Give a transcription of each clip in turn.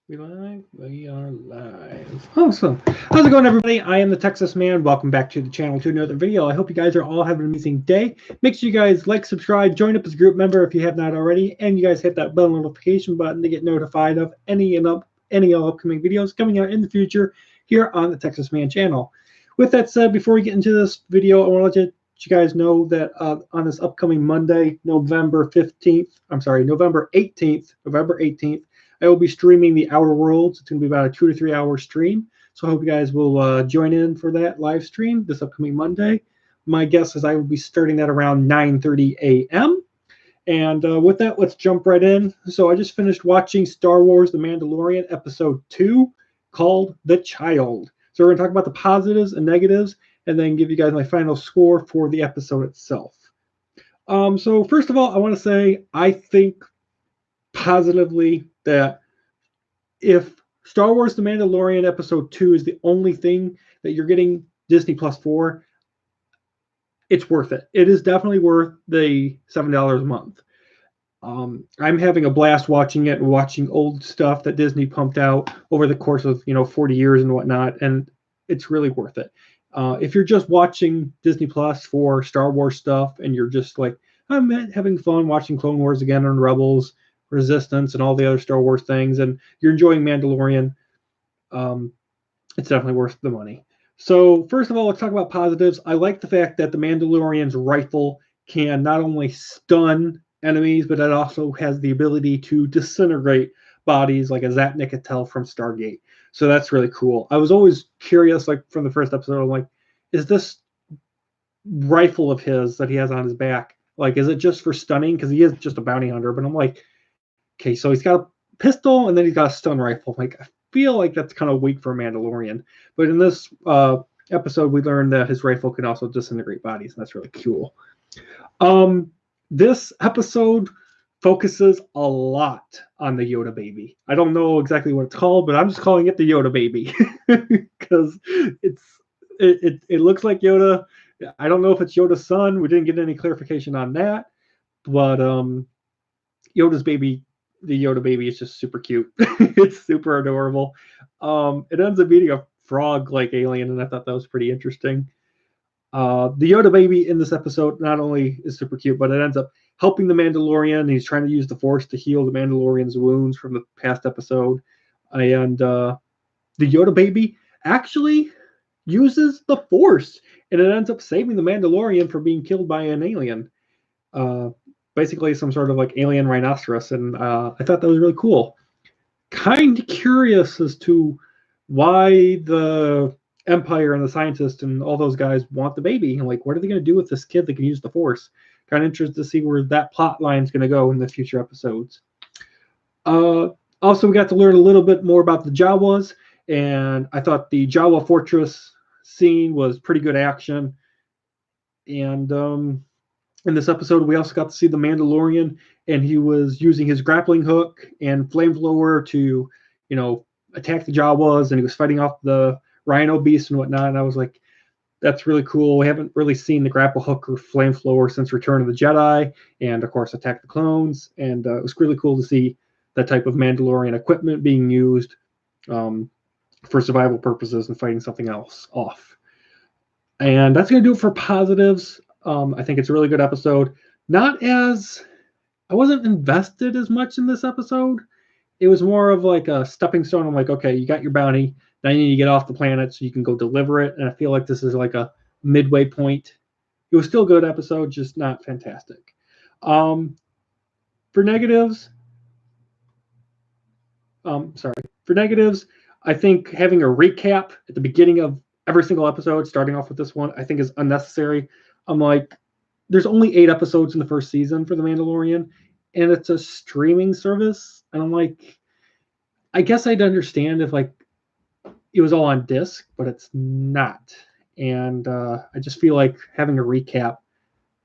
We live? We are live. Awesome. How's it going, everybody? I am the Texas Man. Welcome back to the channel to another video. I hope you guys are all having an amazing day. Make sure you guys like, subscribe, join up as a group member if you have not already, and you guys hit that bell notification button to get notified of any upcoming videos coming out in the future here on the Texas Man channel. With that said, before we get into this video, I want to let you guys know that on this upcoming Monday, November 18th, I will be streaming the Outer Worlds. It's going to be about a 2 to 3 hour stream. So I hope you guys will join in for that live stream this upcoming Monday. My guess is I will be starting that around 9:30 a.m. And with that, let's jump right in. So I just finished watching Star Wars The Mandalorian Episode 2 called The Child. So we're going to talk about the positives and negatives and then give you guys my final score for the episode itself. So first of all, I want to say I think positively that if Star Wars The Mandalorian Episode 2 is the only thing that you're getting Disney Plus for, it's worth it. It is definitely worth the $7 a month. I'm having a blast watching it and watching old stuff that Disney pumped out over the course of 40 years and whatnot, and it's really worth it. If you're just watching Disney Plus for Star Wars stuff and you're just like, I'm having fun watching Clone Wars again and Rebels, Resistance, and all the other Star Wars things, and you're enjoying Mandalorian, it's definitely worth the money. So first of all, let's talk about positives. I like the fact that the Mandalorian's rifle can not only stun enemies, but it also has the ability to disintegrate bodies like a Zapnik could tell from Stargate. So that's really cool. I was always curious, like from the first episode, I'm like, is this rifle of his that he has on his back, like, is it just for stunning? Because he is just a bounty hunter. But I'm like, okay, so he's got a pistol and then he's got a stun rifle. Like, I feel like that's kind of weak for a Mandalorian. But in this episode, we learned that his rifle can also disintegrate bodies, and that's really cool. This episode focuses a lot on the Yoda baby. I don't know exactly what it's called, but I'm just calling it the Yoda baby because it looks like Yoda. I don't know if it's Yoda's son. We didn't get any clarification on that, but Yoda's baby, the Yoda baby, is just super cute. It's super adorable. It ends up being a frog-like alien, and I thought that was pretty interesting. The Yoda baby in this episode not only is super cute, but it ends up helping the Mandalorian. He's trying to use the Force to heal the Mandalorian's wounds from the past episode. And the Yoda baby actually uses the Force, and it ends up saving the Mandalorian from being killed by an alien. Basically some sort of like alien rhinoceros, and I thought that was really cool. Kind of curious as to why the Empire and the scientists and all those guys want the baby, and like, what are they going to do with this kid that can use the Force? Kind of interested to see where that plot line is going to go in the future episodes. Also, we got to learn a little bit more about the Jawas, and I thought the Jawa Fortress scene was pretty good action. And in this episode, we also got to see the Mandalorian, and he was using his grappling hook and flamethrower to, attack the Jawas, and he was fighting off the Rhino beast and whatnot. And I was like, that's really cool. We haven't really seen the grapple hook or flamethrower since Return of the Jedi, and of course, Attack the Clones. And it was really cool to see that type of Mandalorian equipment being used for survival purposes and fighting something else off. And that's going to do it for positives. I think it's a really good episode. I wasn't invested as much in this episode. It was more of like a stepping stone. I'm like, okay, you got your bounty. Now you need to get off the planet so you can go deliver it. And I feel like this is like a midway point. It was still a good episode, just not fantastic. For negatives, I think having a recap at the beginning of every single episode, starting off with this one, I think is unnecessary. I'm like, there's only 8 episodes in the first season for The Mandalorian, and it's a streaming service. And I'm like, I guess I'd understand if like it was all on disc, but it's not. And I just feel like having a recap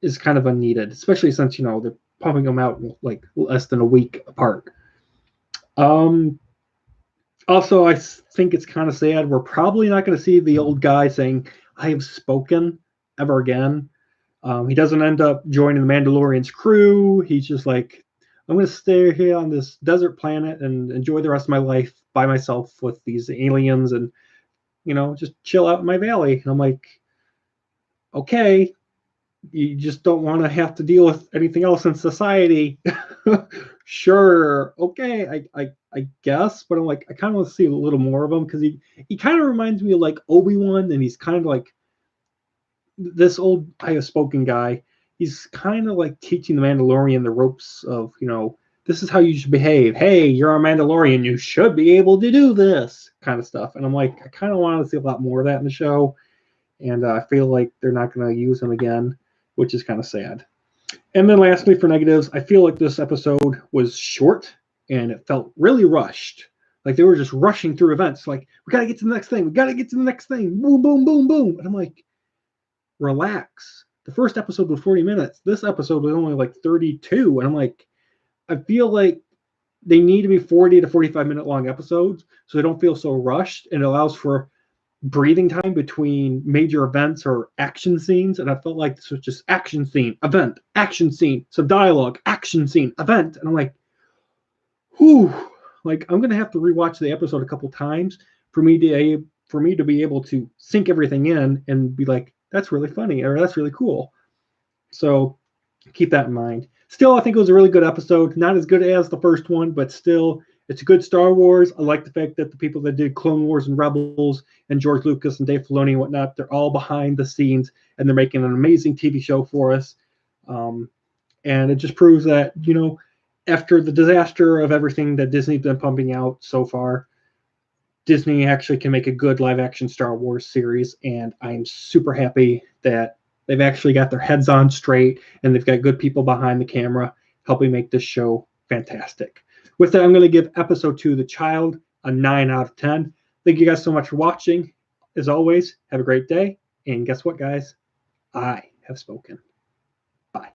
is kind of unneeded, especially since they're pumping them out like less than a week apart. Also, I think it's kind of sad. We're probably not going to see the old guy saying, "I have spoken," ever again. He doesn't end up joining the Mandalorian's crew. He's just like I'm going to stay here on this desert planet and enjoy the rest of my life by myself with these aliens and, just chill out in my valley. And I'm like, okay, you just don't want to have to deal with anything else in society. Sure, okay, I guess, but I'm like, I kind of want to see a little more of him because he kind of reminds me of like Obi-Wan, and he's kind of like this old spoken guy. He's kind of like teaching the Mandalorian the ropes of, this is how you should behave. Hey, you're a Mandalorian. You should be able to do this kind of stuff. And I'm like, I kind of want to see a lot more of that in the show. And I feel like they're not going to use him again, which is kind of sad. And then lastly, for negatives, I feel like this episode was short and it felt really rushed. Like they were just rushing through events. Like, we got to get to the next thing. We got to get to the next thing. Boom, boom, boom, boom. And I'm like, relax. The first episode was 40 minutes. This episode was only like 32. And I'm like, I feel like they need to be 40 to 45-minute long episodes so they don't feel so rushed, and it allows for breathing time between major events or action scenes. And I felt like this was just action scene, event, action scene, some dialogue, action scene, event. And I'm like, whew, like I'm gonna have to rewatch the episode a couple times for me to be able to sink everything in and be like, that's really funny or that's really cool. So keep that in mind. Still, I think it was a really good episode. Not as good as the first one, but still, it's a good Star Wars. I like the fact that the people that did Clone Wars and Rebels and George Lucas and Dave Filoni and whatnot, they're all behind the scenes and they're making an amazing TV show for us. And it just proves that, after the disaster of everything that Disney's been pumping out so far, Disney actually can make a good live action Star Wars series. And I'm super happy that they've actually got their heads on straight and they've got good people behind the camera helping make this show fantastic. With that, I'm going to give episode 2, The Child, a 9 out of 10. Thank you guys so much for watching. As always, have a great day. And guess what, guys? I have spoken. Bye.